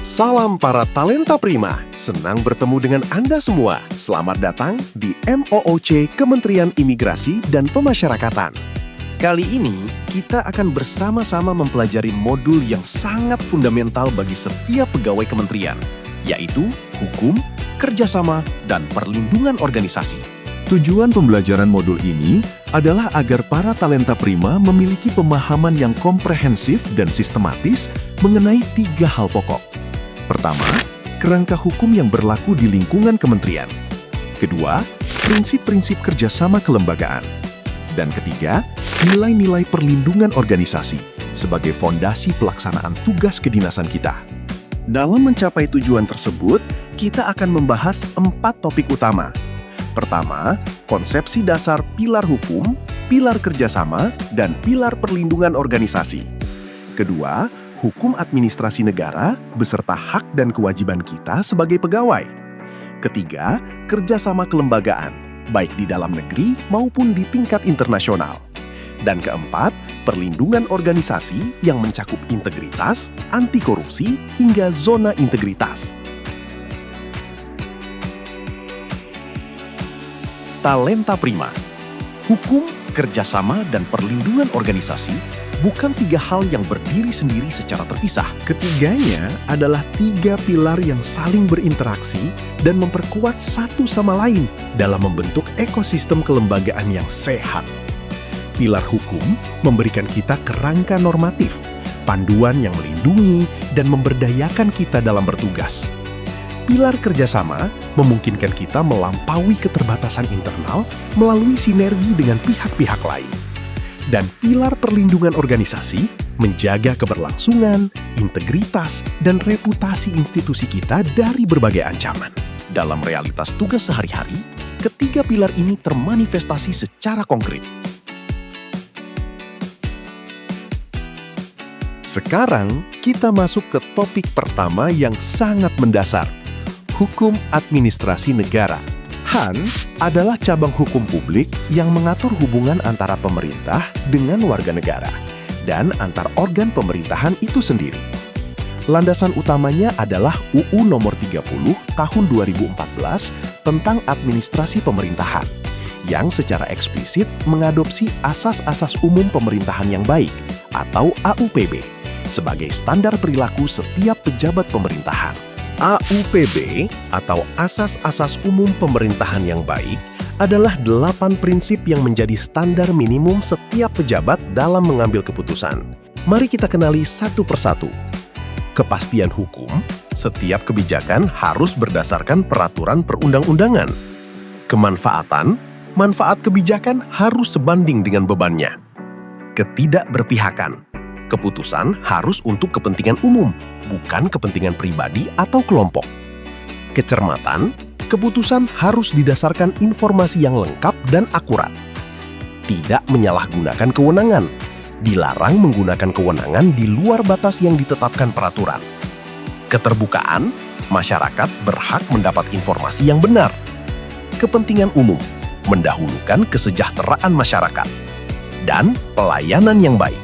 Salam para talenta prima, senang bertemu dengan Anda semua. Selamat datang di MOOC Kementerian Imigrasi dan Pemasyarakatan. Kali ini, kita akan bersama-sama mempelajari modul yang sangat fundamental bagi setiap pegawai kementerian, yaitu hukum, kerjasama, dan perlindungan organisasi. Tujuan pembelajaran modul ini adalah agar para talenta prima memiliki pemahaman yang komprehensif dan sistematis mengenai 3 hal pokok. Pertama, kerangka hukum yang berlaku di lingkungan kementerian. Kedua, prinsip-prinsip kerjasama kelembagaan. Dan ketiga, nilai-nilai perlindungan organisasi sebagai fondasi pelaksanaan tugas kedinasan kita. Dalam mencapai tujuan tersebut, kita akan membahas 4 topik utama. Pertama, konsepsi dasar pilar hukum, pilar kerjasama, dan pilar perlindungan organisasi. Kedua, hukum administrasi negara beserta hak dan kewajiban kita sebagai pegawai. Ketiga, kerjasama kelembagaan, baik di dalam negeri maupun di tingkat internasional. Dan keempat, perlindungan organisasi yang mencakup integritas, anti korupsi, hingga zona integritas. Talenta prima. Hukum, kerjasama, dan perlindungan organisasi bukan 3 hal yang berdiri sendiri secara terpisah. Ketiganya adalah 3 pilar yang saling berinteraksi dan memperkuat satu sama lain dalam membentuk ekosistem kelembagaan yang sehat. Pilar hukum memberikan kita kerangka normatif, panduan yang melindungi dan memberdayakan kita dalam bertugas. Pilar kerjasama memungkinkan kita melampaui keterbatasan internal melalui sinergi dengan pihak-pihak lain. Dan pilar perlindungan organisasi menjaga keberlangsungan, integritas, dan reputasi institusi kita dari berbagai ancaman. Dalam realitas tugas sehari-hari, ketiga pilar ini termanifestasi secara konkret. Sekarang, kita masuk ke topik pertama yang sangat mendasar, hukum administrasi negara. HAN adalah cabang hukum publik yang mengatur hubungan antara pemerintah dengan warga negara dan antar organ pemerintahan itu sendiri. Landasan utamanya adalah UU Nomor 30 Tahun 2014 tentang Administrasi Pemerintahan yang secara eksplisit mengadopsi asas-asas umum pemerintahan yang baik atau AUPB sebagai standar perilaku setiap pejabat pemerintahan. AUPB atau Asas-Asas Umum Pemerintahan yang Baik adalah 8 prinsip yang menjadi standar minimum setiap pejabat dalam mengambil keputusan. Mari kita kenali satu persatu. Kepastian hukum, setiap kebijakan harus berdasarkan peraturan perundang-undangan. Kemanfaatan, manfaat kebijakan harus sebanding dengan bebannya. Ketidakberpihakan, keputusan harus untuk kepentingan umum, bukan kepentingan pribadi atau kelompok. Kecermatan, keputusan harus didasarkan informasi yang lengkap dan akurat. Tidak menyalahgunakan kewenangan, dilarang menggunakan kewenangan di luar batas yang ditetapkan peraturan. Keterbukaan, masyarakat berhak mendapat informasi yang benar. Kepentingan umum, mendahulukan kesejahteraan masyarakat. Dan pelayanan yang baik,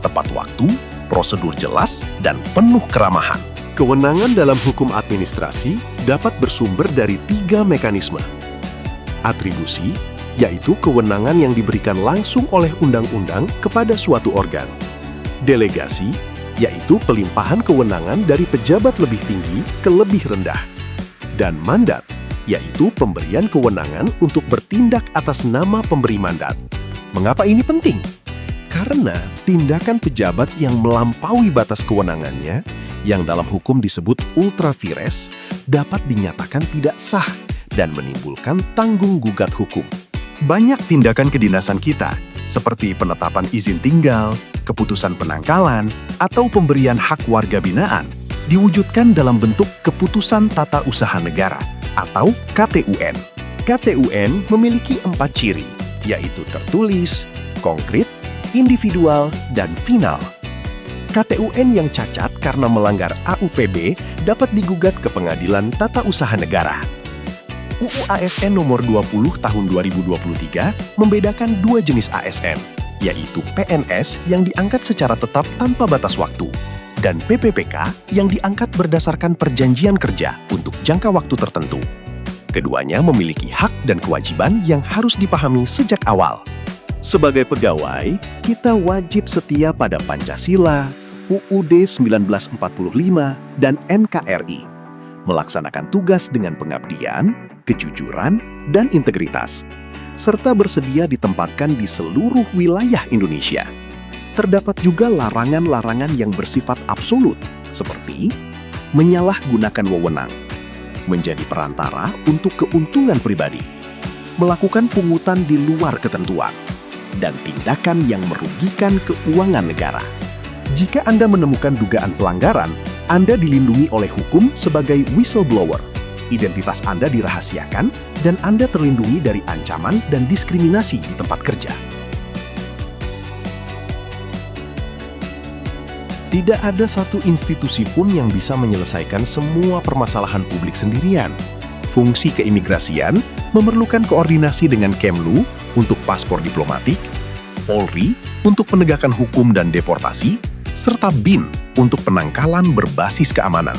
tepat waktu, prosedur jelas, dan penuh keramahan. Kewenangan dalam hukum administrasi dapat bersumber dari 3 mekanisme. Atribusi, yaitu kewenangan yang diberikan langsung oleh undang-undang kepada suatu organ. Delegasi, yaitu pelimpahan kewenangan dari pejabat lebih tinggi ke lebih rendah. Dan mandat, yaitu pemberian kewenangan untuk bertindak atas nama pemberi mandat. Mengapa ini penting? Karena tindakan pejabat yang melampaui batas kewenangannya, yang dalam hukum disebut ultra vires, dapat dinyatakan tidak sah dan menimbulkan tanggung gugat hukum. Banyak tindakan kedinasan kita, seperti penetapan izin tinggal, keputusan penangkalan, atau pemberian hak warga binaan, diwujudkan dalam bentuk keputusan tata usaha negara atau KTUN. KTUN memiliki 4 ciri, yaitu tertulis, konkret, individual, dan final. KTUN yang cacat karena melanggar AUPB dapat digugat ke Pengadilan Tata Usaha Negara. UU ASN Nomor 20 Tahun 2023 membedakan 2 jenis ASN, yaitu PNS yang diangkat secara tetap tanpa batas waktu, dan PPPK yang diangkat berdasarkan perjanjian kerja untuk jangka waktu tertentu. Keduanya memiliki hak dan kewajiban yang harus dipahami sejak awal. Sebagai pegawai, kita wajib setia pada Pancasila, UUD 1945, dan NKRI, melaksanakan tugas dengan pengabdian, kejujuran, dan integritas, serta bersedia ditempatkan di seluruh wilayah Indonesia. Terdapat juga larangan-larangan yang bersifat absolut, seperti menyalahgunakan wewenang, menjadi perantara untuk keuntungan pribadi, melakukan pungutan di luar ketentuan, dan tindakan yang merugikan keuangan negara. Jika Anda menemukan dugaan pelanggaran, Anda dilindungi oleh hukum sebagai whistleblower. Identitas Anda dirahasiakan dan Anda terlindungi dari ancaman dan diskriminasi di tempat kerja. Tidak ada satu institusi pun yang bisa menyelesaikan semua permasalahan publik sendirian. Fungsi keimigrasian memerlukan koordinasi dengan Kemlu untuk paspor diplomatik, Polri untuk penegakan hukum dan deportasi, serta BIN untuk penangkalan berbasis keamanan.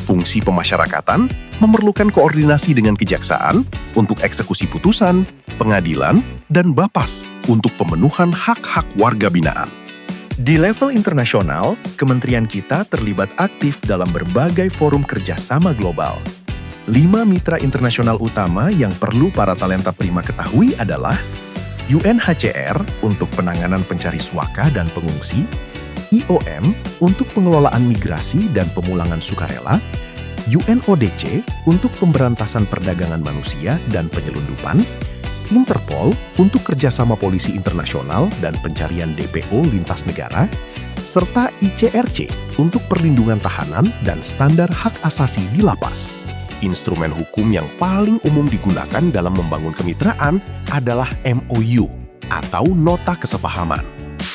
Fungsi pemasyarakatan memerlukan koordinasi dengan kejaksaan untuk eksekusi putusan, pengadilan, dan Bapas untuk pemenuhan hak-hak warga binaan. Di level internasional, kementerian kita terlibat aktif dalam berbagai forum kerjasama global. 5 mitra internasional utama yang perlu para talenta prima ketahui adalah UNHCR untuk penanganan pencari suaka dan pengungsi, IOM untuk pengelolaan migrasi dan pemulangan sukarela, UNODC untuk pemberantasan perdagangan manusia dan penyelundupan, Interpol untuk kerjasama polisi internasional dan pencarian DPO lintas negara, serta ICRC untuk perlindungan tahanan dan standar hak asasi di lapas. Instrumen hukum yang paling umum digunakan dalam membangun kemitraan adalah MOU atau Nota Kesepahaman.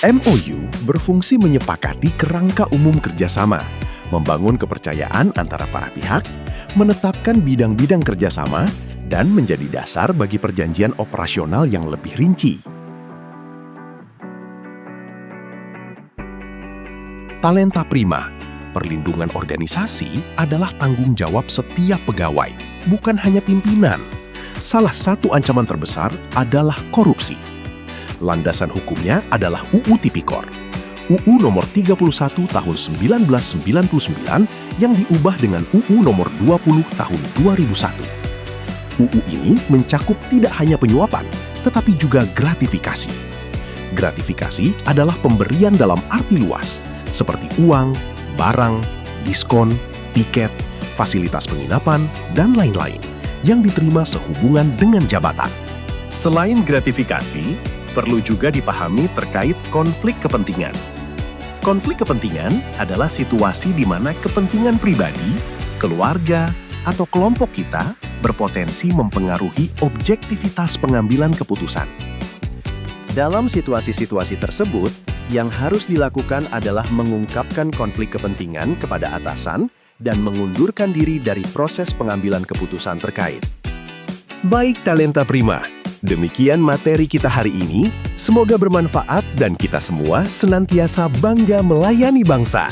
MOU berfungsi menyepakati kerangka umum kerjasama, membangun kepercayaan antara para pihak, menetapkan bidang-bidang kerjasama, dan menjadi dasar bagi perjanjian operasional yang lebih rinci. Talenta prima, perlindungan organisasi adalah tanggung jawab setiap pegawai, bukan hanya pimpinan. Salah satu ancaman terbesar adalah korupsi. Landasan hukumnya adalah UU Tipikor, UU nomor 31 tahun 1999 yang diubah dengan UU nomor 20 tahun 2001. UU ini mencakup tidak hanya penyuapan, tetapi juga gratifikasi. Gratifikasi adalah pemberian dalam arti luas, seperti uang, barang, diskon, tiket, fasilitas penginapan, dan lain-lain yang diterima sehubungan dengan jabatan. Selain gratifikasi, perlu juga dipahami terkait konflik kepentingan. Konflik kepentingan adalah situasi di mana kepentingan pribadi, keluarga, atau kelompok kita berpotensi mempengaruhi objektivitas pengambilan keputusan. Dalam situasi-situasi tersebut, yang harus dilakukan adalah mengungkapkan konflik kepentingan kepada atasan dan mengundurkan diri dari proses pengambilan keputusan terkait. Baik talenta prima, demikian materi kita hari ini. Semoga bermanfaat dan kita semua senantiasa bangga melayani bangsa.